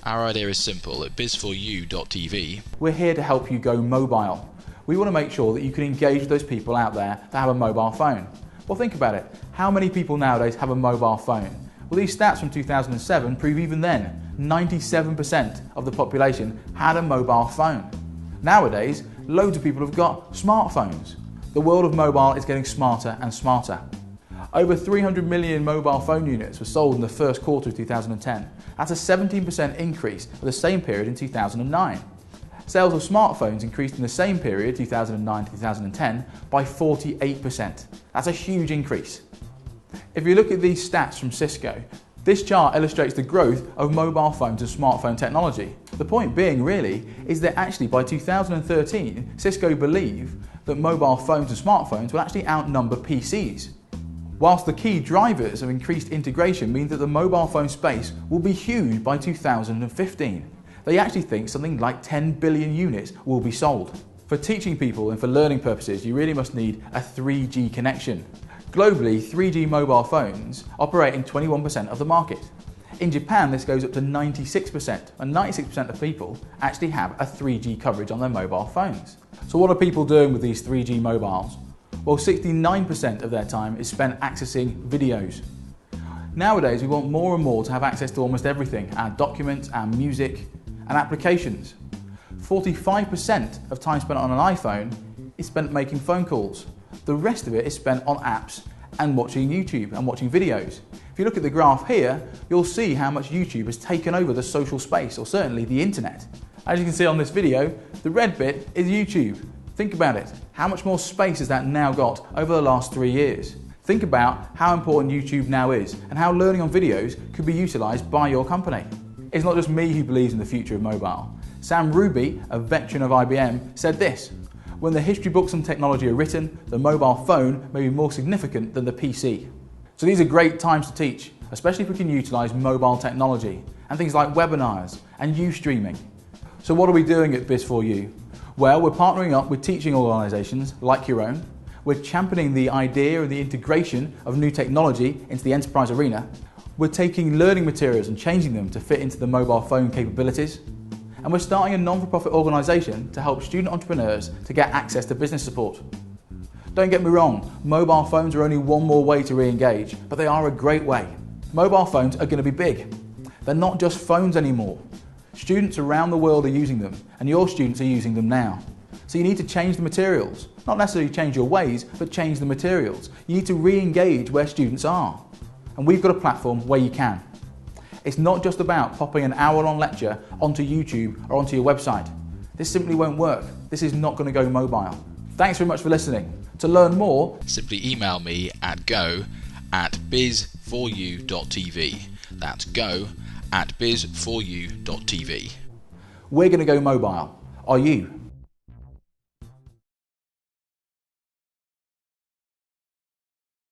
Our idea is simple. At Biz4u.tv, we're here to help you go mobile. We want to make sure that you can engage with those people out there that have a mobile phone. Well, think about it. How many people nowadays have a mobile phone? Well, these stats from 2007 prove even then, 97% of the population had a mobile phone. Nowadays, loads of people have got smartphones. The world of mobile is getting smarter and smarter. Over 300 million mobile phone units were sold in the first quarter of 2010. That's a 17% increase for the same period in 2009. Sales of smartphones increased in the same period, 2009 to 2010, by 48%. That's a huge increase. If you look at these stats from Cisco, this chart illustrates the growth of mobile phones and smartphone technology. The point being really is that actually by 2013, Cisco believe that mobile phones and smartphones will actually outnumber PCs. Whilst the key drivers of increased integration mean that the mobile phone space will be huge by 2015. They actually think something like 10 billion units will be sold. For teaching people and for learning purposes, you really must need a 3G connection. Globally, 3G mobile phones operate in 21% of the market. In Japan, this goes up to 96%, and 96% of people actually have a 3G coverage on their mobile phones. So what are people doing with these 3G mobiles? Well, 69% of their time is spent accessing videos. Nowadays, we want more and more to have access to almost everything, our documents, our music, and applications. 45% of time spent on an iPhone is spent making phone calls. The rest of it is spent on apps and watching YouTube and watching videos. If you look at the graph here, you'll see how much YouTube has taken over the social space, or certainly the internet. As you can see on this video, the red bit is YouTube. Think about it. How much more space has that now got over the last 3 years? Think about how important YouTube now is and how learning on videos could be utilised by your company. It's not just me who believes in the future of mobile. Sam Ruby, a veteran of IBM, said this: "When the history books on technology are written, the mobile phone may be more significant than the PC." So these are great times to teach, especially if we can utilise mobile technology and things like webinars and Ustreaming. So what are we doing at Biz4u? Well, we're partnering up with teaching organisations like your own. We're championing the idea of the integration of new technology into the enterprise arena. We're taking learning materials and changing them to fit into the mobile phone capabilities. And we're starting a non-for-profit organisation to help student entrepreneurs to get access to business support. Don't get me wrong, mobile phones are only one more way to re-engage, but they are a great way. Mobile phones are going to be big. They're not just phones anymore. Students around the world are using them, and your students are using them now. So you need to change the materials. Not necessarily change your ways, but change the materials. You need to re-engage where students are. And we've got a platform where you can. It's not just about popping an hour-long lecture onto YouTube or onto your website. This simply won't work. This is not going to go mobile. Thanks very much for listening. To learn more, simply email me at go@biz4u.tv. That's go@biz4u.tv. we're going to go mobile. Are you?